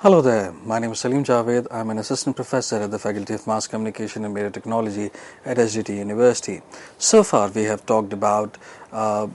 Hello there, my name is Salim Javed. I'm an assistant professor at the Faculty of Mass Communication and Media Technology at SGT University. So far we have talked about,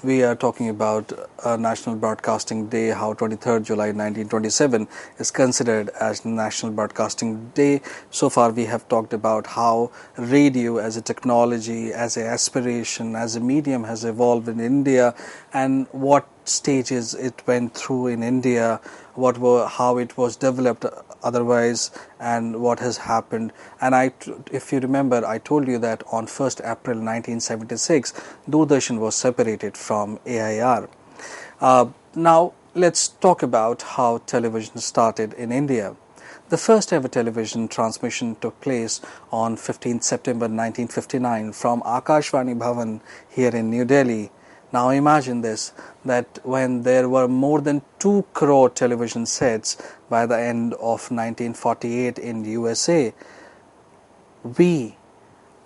we are talking about National Broadcasting Day, how 23rd July 1927 is considered as National Broadcasting Day. So far we have talked about how radio as a technology, as an aspiration, as a medium has evolved in India and what stages it went through in India, how it was developed otherwise, and what has happened. And if you remember, I told you that on 1st April 1976, Doordarshan was separated from AIR. Now let's talk about how television started in India. The first ever television transmission took place on 15th September 1959 from Akashvani Bhavan here in New Delhi. Now imagine this, that when there were more than 2 crore television sets by the end of 1948 in USA, we,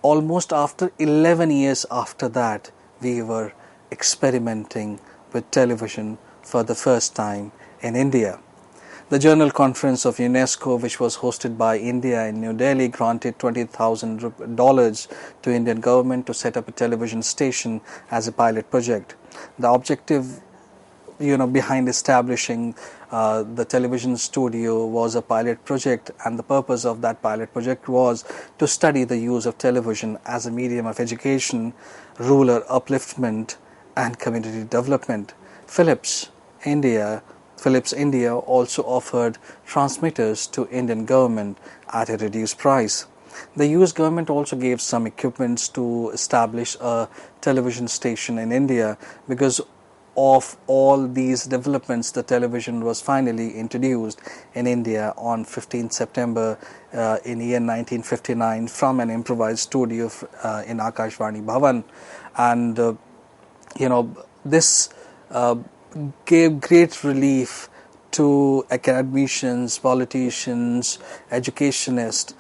almost after 11 years after that, we were experimenting with television for the first time in India. The General Conference of UNESCO, which was hosted by India in New Delhi, granted $20,000 to Indian government to set up a television station as a pilot project. The objective, behind establishing the television studio was a pilot project, and the purpose of that pilot project was to study the use of television as a medium of education, rural upliftment, and community development. Philips India also offered transmitters to Indian government at a reduced price. The US government also gave some equipments to establish a television station in India. Because of all these developments, the television was finally introduced in India on 15th September in year 1959 from an improvised studio in Akashvani Bhavan. And this gave great relief to academicians, politicians, educationists,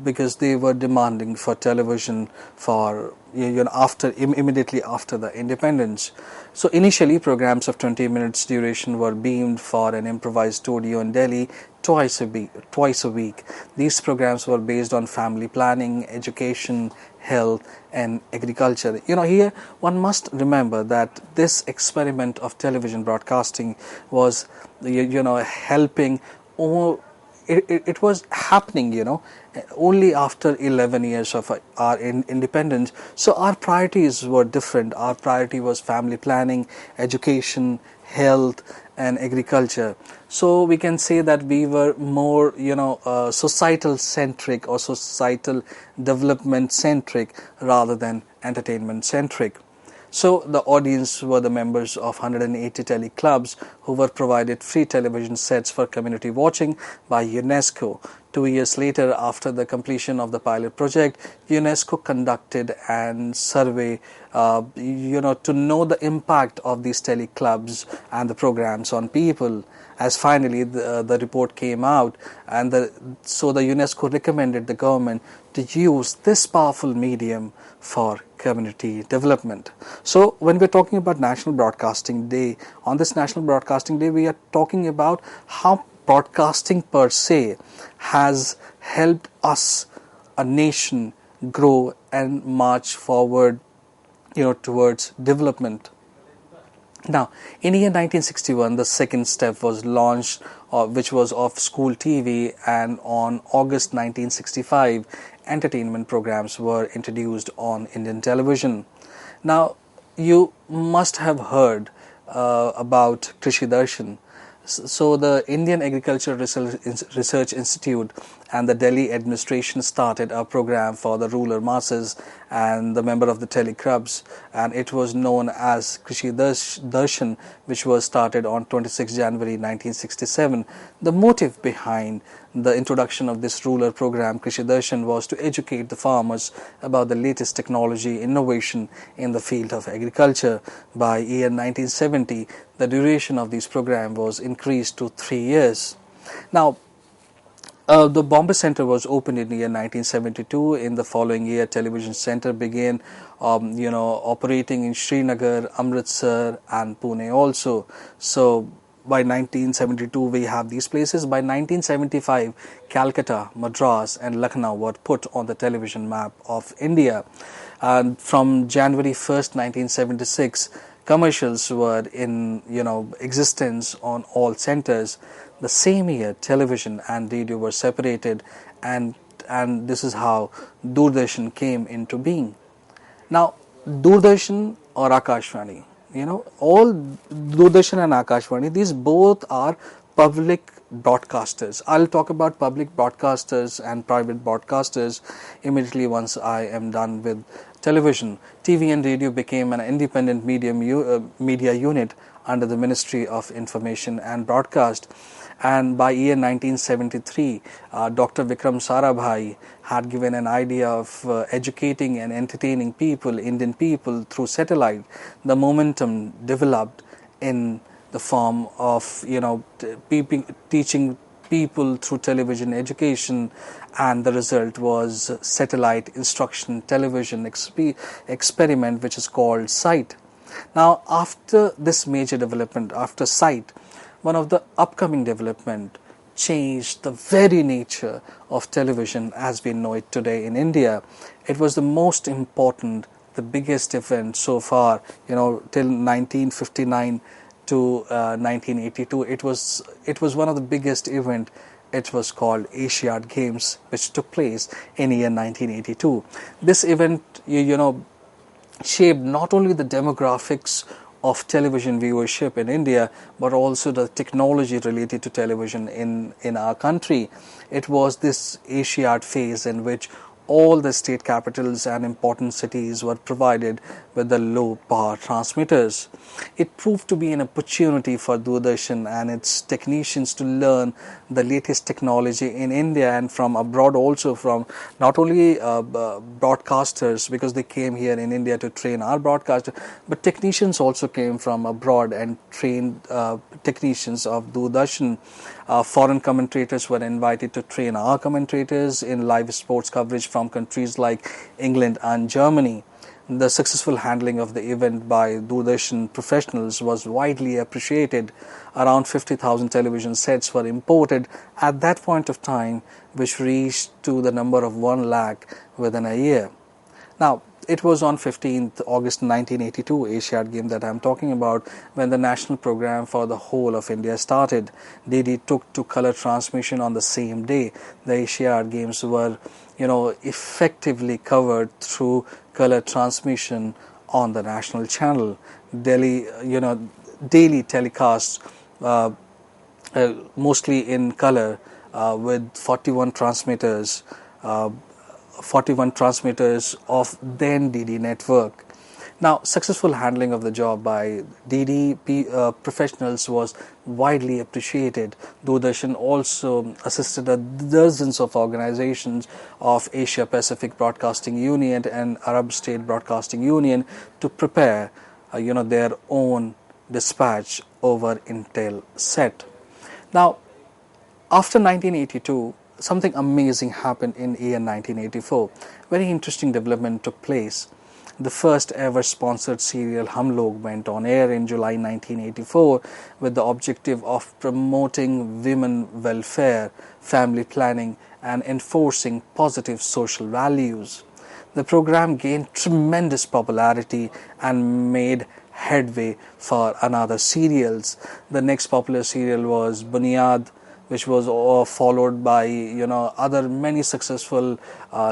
because they were demanding for television for immediately after the independence. So initially programs of 20 minutes duration were beamed for an improvised studio in Delhi twice a week. These programs were based on family planning, education, health, and agriculture. Here one must remember that this experiment of television broadcasting was helping, it was happening only after 11 years of our independence. So our priorities were different. Our priority was family planning, education, health, and agriculture. So we can say that we were more societal centric or societal development centric rather than entertainment centric. So the audience were the members of 180 teleclubs who were provided free television sets for community watching by UNESCO. 2 years later, after the completion of the pilot project, UNESCO conducted a survey to know the impact of these teleclubs and the programs on people. As finally the report came out, and so the UNESCO recommended the government to use this powerful medium for community development. So when we're talking about National Broadcasting Day, on this National Broadcasting Day, we are talking about how broadcasting per se has helped us, a nation, grow and march forward towards development. Now, in year 1961, the second step was launched, which was of school TV, and on August 1965, entertainment programs were introduced on Indian television. Now, you must have heard about Krishi Darshan. So the Indian Agricultural Research Institute and the Delhi administration started a program for the rural masses and the member of the teleclubs, and it was known as Krishi Darshan, which was started on 26 January 1967. The motive behind the introduction of this rural program, Krishi Darshan, was to educate the farmers about the latest technology innovation in the field of agriculture. By year 1970, the duration of this program was increased to 3 years. Now, the Bombay Center was opened in the year 1972. In the following year, Television Center began, operating in Srinagar, Amritsar, and Pune also. So by 1972 we have these places. By 1975, Calcutta, Madras and Lucknow were put on the television map of India. And from January 1st, 1976, commercials were in existence on all centers. The same year, television and radio were separated, and this is how Doordarshan came into being. Now, Doordarshan or Akashvani, all Doordarshan and Akashvani, these both are public broadcasters. I'll talk about public broadcasters and private broadcasters immediately once I am done with television. TV and radio became an independent media unit under the Ministry of Information and Broadcast. And by year 1973, Dr. Vikram Sarabhai had given an idea of educating and entertaining people, Indian people, through satellite. The momentum developed in the form of teaching people through television education, and the result was satellite instruction television experiment, which is called SITE. Now, after this major development, after SITE, one of the upcoming development changed the very nature of television as we know it today in India. It was the most important, the biggest event so far, till 1959 to 1982. It was one of the biggest event. It was called Asiad Games, which took place in year 1982. This event, shaped not only the demographics of television viewership in India, but also the technology related to television in our country. It was this Asiad phase in which all the state capitals and important cities were provided with the low power transmitters. It proved to be an opportunity for Doordarshan and its technicians to learn the latest technology in India and from abroad also, from not only broadcasters, because they came here in India to train our broadcasters, but technicians also came from abroad and trained technicians of Doordarshan. Foreign commentators were invited to train our commentators in live sports coverage from countries like England and Germany. The successful handling of the event by Doordarshan professionals was widely appreciated. Around 50,000 television sets were imported at that point of time, which reached to the number of 1 lakh within a year. Now, it was on 15th August 1982, Asiad Game that I am talking about, when the national program for the whole of India started. DD took to color transmission on the same day. The Asiad Games were, effectively covered through color transmission on the national channel. Daily telecasts, mostly in color, with 41 transmitters. 41 transmitters of then DD network. Now, successful handling of the job by DD professionals was widely appreciated. Doordarshan also assisted dozens of organizations of Asia Pacific Broadcasting Union and Arab State Broadcasting Union to prepare their own dispatch over Intelsat. Now, after 1982, something amazing happened in year 1984. Very interesting development took place. The first ever sponsored serial Hum Log went on air in July 1984 with the objective of promoting women welfare, family planning and enforcing positive social values. The program gained tremendous popularity and made headway for another serials. The next popular serial was Bunyad, which was followed by other many successful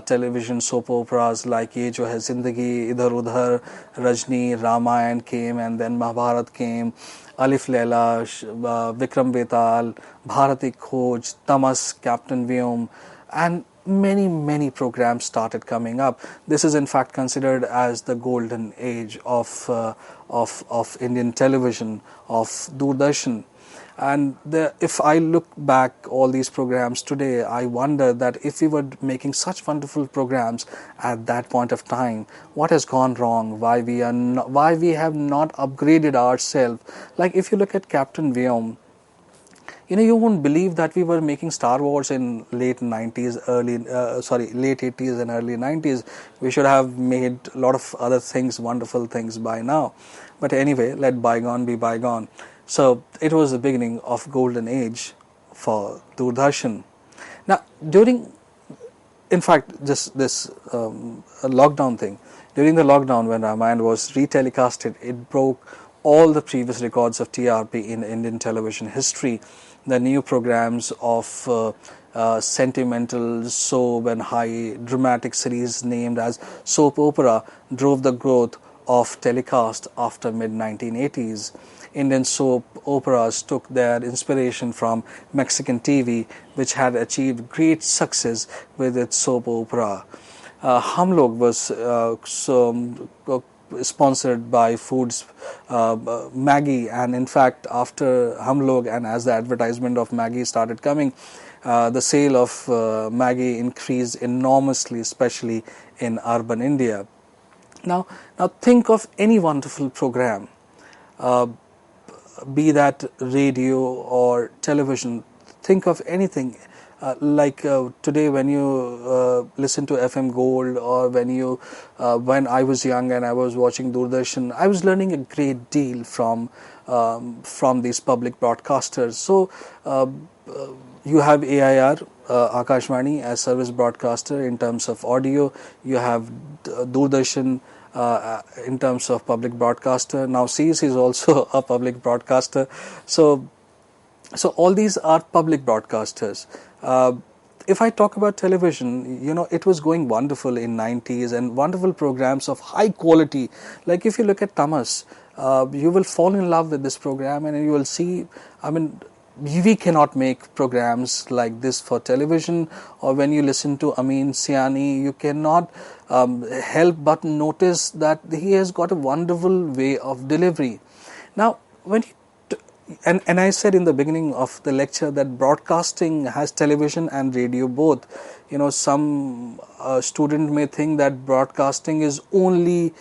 television soap operas like Ye Jo Hai Zindagi, Idhar Udhar, Rajni, Ramayan came, and then Mahabharat came, Alif Laila, Vikram Betal, Bharati Khoj, Tamas, Captain Vyom, and many programs started coming up. This is in fact considered as the golden age of Indian television, of Doordarshan. And if I look back all these programs today, I wonder that if we were making such wonderful programs at that point of time, what has gone wrong? Why we have not upgraded ourselves? Like if you look at Captain Vyom, you won't believe that we were making Star Wars in late 80s and early 90s. We should have made a lot of other things, wonderful things by now. But anyway, let bygone be bygone. So it was the beginning of golden age for Doordarshan. Now, in fact, just this lockdown thing, during the lockdown when Ramayana was retelecasted, it broke all the previous records of TRP in Indian television history. The new programs of sentimental, soap and high dramatic series named as soap opera drove the growth of telecast after mid-1980s. Indian soap operas took their inspiration from Mexican TV, which had achieved great success with its soap opera. Hum Log was sponsored by Foods Maggie, and in fact, after Hum Log and as the advertisement of Maggie started coming, the sale of Maggie increased enormously, especially in urban India. Now think of any wonderful program, uh, be that radio or television. Think of anything like today when you listen to FM Gold, or when I was young and I was watching Doordarshan, I was learning a great deal from these public broadcasters. So you have AIR, Akashvani, as service broadcaster in terms of audio. You have Doordarshan in terms of public broadcaster. Now CEC is also a public broadcaster. So all these are public broadcasters. If I talk about television, it was going wonderful in 90s, and wonderful programs of high quality. Like if you look at Tamas, you will fall in love with this program, and you will see, I mean, we cannot make programs like this for television. Or when you listen to Amin Siani, you cannot help but notice that he has got a wonderful way of delivery. Now, when you and I said in the beginning of the lecture that broadcasting has television and radio both. Some student may think that broadcasting is only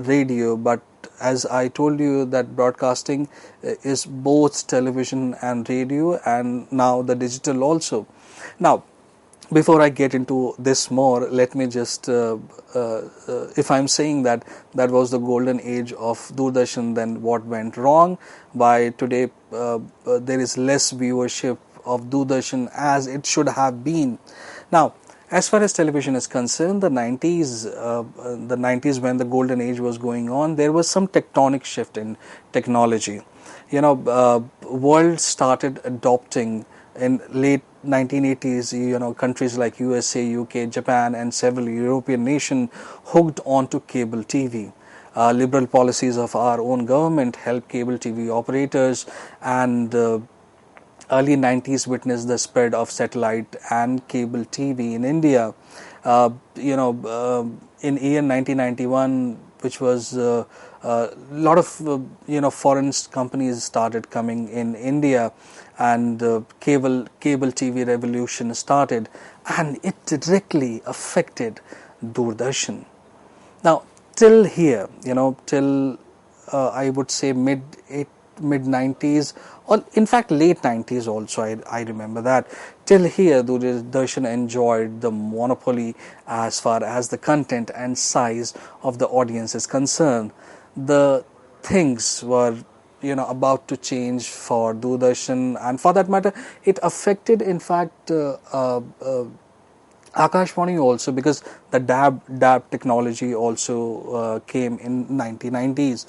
radio, but as I told you, that broadcasting is both television and radio, and now the digital also. Now, before I get into this more, let me just, if I'm saying that was the golden age of Doordarshan, then what went wrong? Why today there is less viewership of Doordarshan as it should have been? Now, as far as television is concerned, the 90s when the golden age was going on, there was some tectonic shift in technology. World started adopting in late 1980s, countries like USA, UK, Japan, and several European nations hooked onto cable TV. Liberal policies of our own government helped cable TV operators, and early 90s witnessed the spread of satellite and cable TV in India. In year 1991, which was a lot of foreign companies started coming in India, and cable TV revolution started, and it directly affected Doordarshan. Now, till here, till I would say mid 90s, or in fact late 90s also, I remember that. Till here, Doordarshan enjoyed the monopoly as far as the content and size of the audience is concerned. The things were about to change for Doordarshan, and for that matter, it affected, in fact, Akashvani also, because the DAB technology also came in 1990s.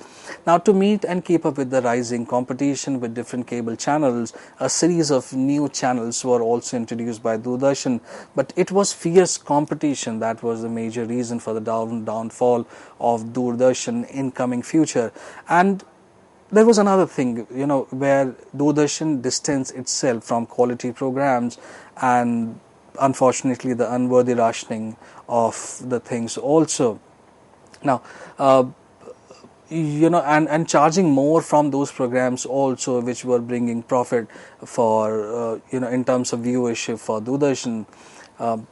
Now, to meet and keep up with the rising competition with different cable channels, a series of new channels were also introduced by Doordarshan, but it was fierce competition that was the major reason for the downfall of Doordarshan in coming future. And there was another thing, where Doordarshan distanced itself from quality programs, and unfortunately the unworthy rationing of the things also. Now, and charging more from those programs also, which were bringing profit for, in terms of viewership for Doordarshan.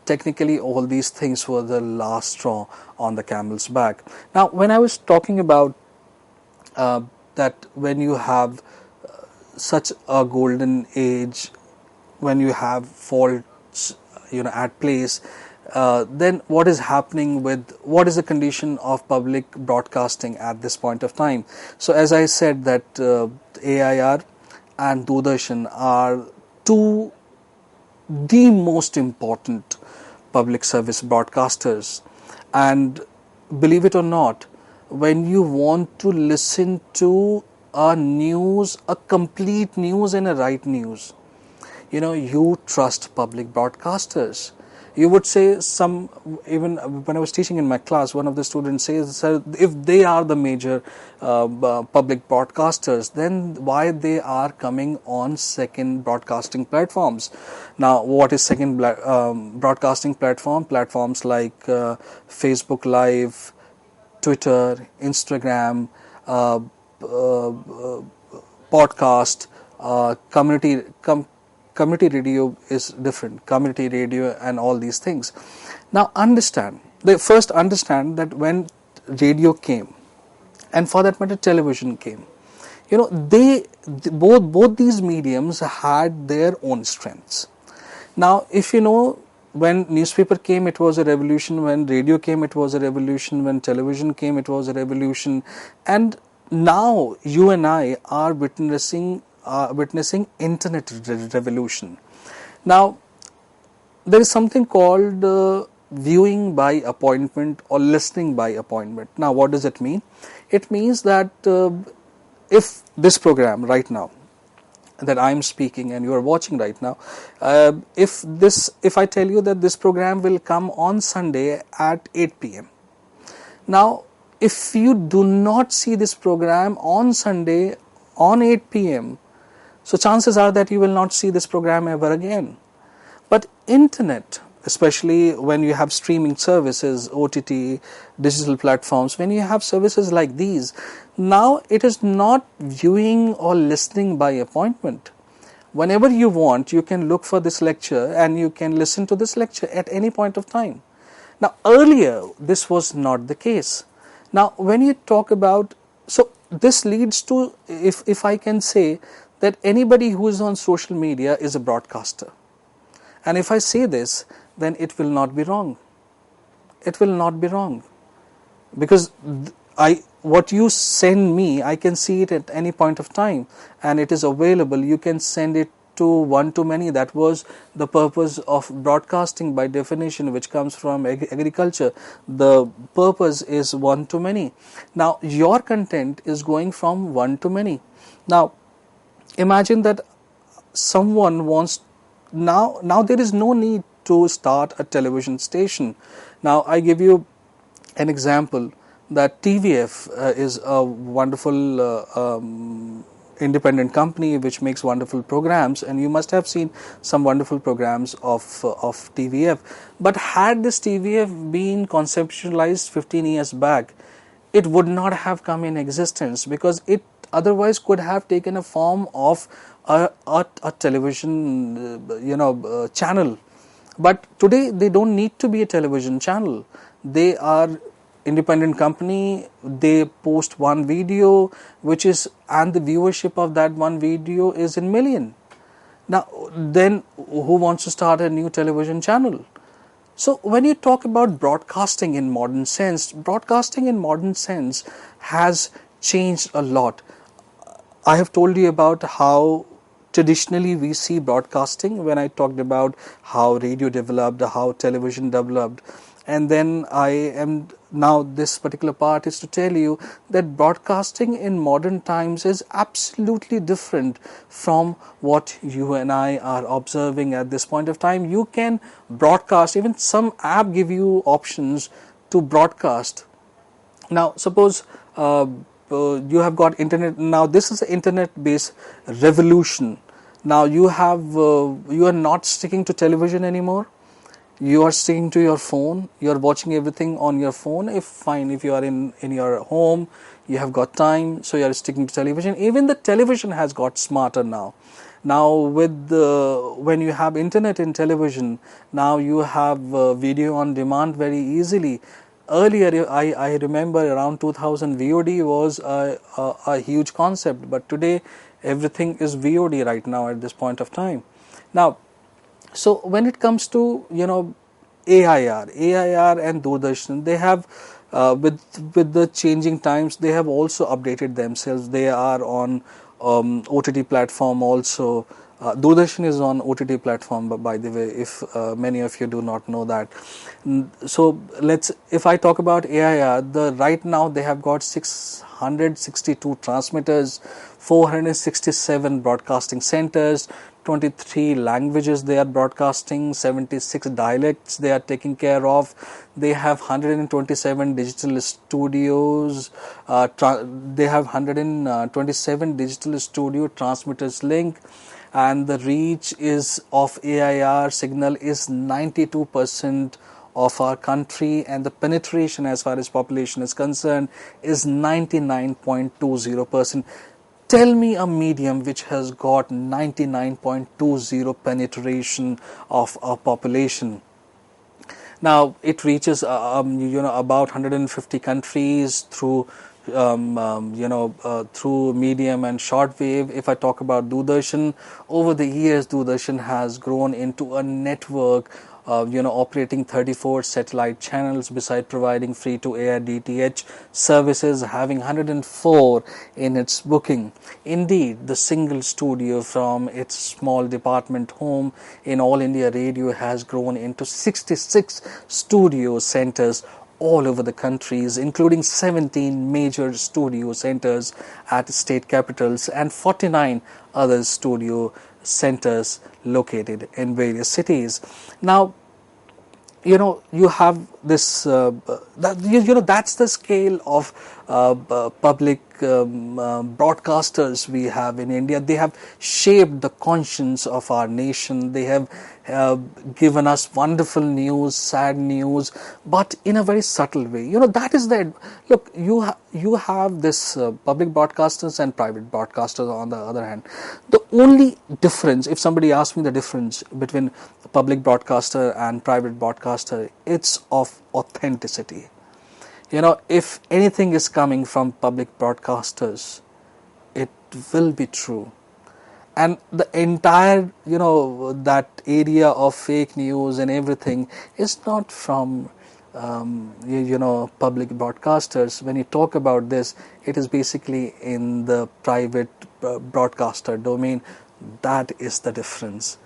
Technically, all these things were the last straw on the camel's back. Now, when I was talking about that when you have such a golden age, when you have faults at place, then what is happening with, what is the condition of public broadcasting at this point of time? So as I said that AIR and Doordarshan are two the most important public service broadcasters, and believe it or not, when you want to listen to a news, a complete news and a right news, you trust public broadcasters. You would say some, even when I was teaching in my class, one of the students says, "Sir, if they are the major public broadcasters, then why they are coming on second broadcasting platforms?" Now, what is second broadcasting platform? Platforms like Facebook Live, Twitter, Instagram, podcast, community radio is different. Community radio and all these things. Now they first understand that when radio came, and for that matter television came, both these mediums had their own strengths. Now, if when newspaper came, it was a revolution. When radio came, it was a revolution. When television came, it was a revolution. And now you and I are witnessing internet revolution. Now, there is something called viewing by appointment or listening by appointment. Now, what does it mean? It means that if this program right now that I am speaking and you are watching right now, if I tell you that this program will come on Sunday at 8 p.m. Now, if you do not see this program on Sunday on 8 p.m., so chances are that you will not see this program ever again. But internet, especially when you have streaming services, OTT, digital platforms, when you have services like these, now it is not viewing or listening by appointment. Whenever you want, you can look for this lecture and you can listen to this lecture at any point of time. Now, earlier, this was not the case. Now, when you talk about, so this leads to, if I can say, that anybody who is on social media is a broadcaster. And if I say this, then it will not be wrong. It will not be wrong. Because what you send me, I can see it at any point of time, and it is available. You can send it to one-to-many. That was the purpose of broadcasting by definition, which comes from agriculture. The purpose is one-to-many. Now, your content is going from one-to-many. Now, imagine that someone wants, now there is no need to start a television station. Now, I give you an example that TVF is a wonderful independent company which makes wonderful programs, and you must have seen some wonderful programs of TVF. But had this TVF been conceptualized 15 years back, it would not have come in existence, because it otherwise could have taken a form of a television channel. But today they don't need to be a television channel. They are independent company. They post one video and the viewership of that one video is in million. Now then who wants to start a new television channel? So when you talk about broadcasting in modern sense has changed a lot. I have told you about how traditionally we see broadcasting when I talked about how radio developed, how television developed, and then now this particular part is to tell you that broadcasting in modern times is absolutely different from what you and I are observing at this point of time. You can broadcast, even some app give you options to broadcast. Now suppose you have got internet. Now this is an internet based revolution. Now you are not sticking to television anymore. You are sticking to your phone. You are watching everything on your phone. If you are in your home, you have got time, so you are sticking to television. Even the television has got smarter now. Now when you have internet in television, now you have video on demand very easily. Earlier, I remember around 2000 VOD was a huge concept, but today everything is VOD right now at this point of time. Now, so when it comes to AIR and Doordarshan, they have with the changing times, they have also updated themselves. They are on OTT platform also. Doordarshan is on OTT platform, by the way, if many of you do not know that. So if I talk about AIR, right now they have got 662 transmitters, 467 broadcasting centers, 23 languages they are broadcasting, 76 dialects they are taking care of. They have 127 digital studios. They have 127 digital studio transmitters link, and the reach is of AIR signal is 92% of our country, and the penetration as far as population is concerned is 99.20%. Tell me a medium which has got 99.20 penetration of our population. Now it reaches about 150 countries through through medium and shortwave. If I talk about Doordarshan, over the years Doordarshan has grown into a network operating 34 satellite channels, beside providing free to air DTH services, having 104 in its booking. Indeed, the single studio from its small department home in All India Radio has grown into 66 studio centers all over the countries, including 17 major studio centers at state capitals and 49 other studio centers located in various cities. Now, you have this that's the scale of public broadcasters we have in India. They have shaped the conscience of our nation. They have given us wonderful news, sad news, but in a very subtle way. That is the look. You have this public broadcasters and private broadcasters on the other hand. The only difference, if somebody asks me the difference between a public broadcaster and private broadcaster, it's of authenticity. If anything is coming from public broadcasters, it will be true. And the entire, that area of fake news and everything is not from, public broadcasters. When you talk about this, it is basically in the private broadcaster domain. That is the difference.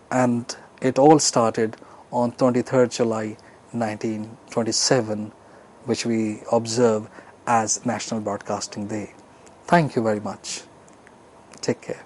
And it all started on 23rd July 1927, which we observe as National Broadcasting Day. Thank you very much. Take care.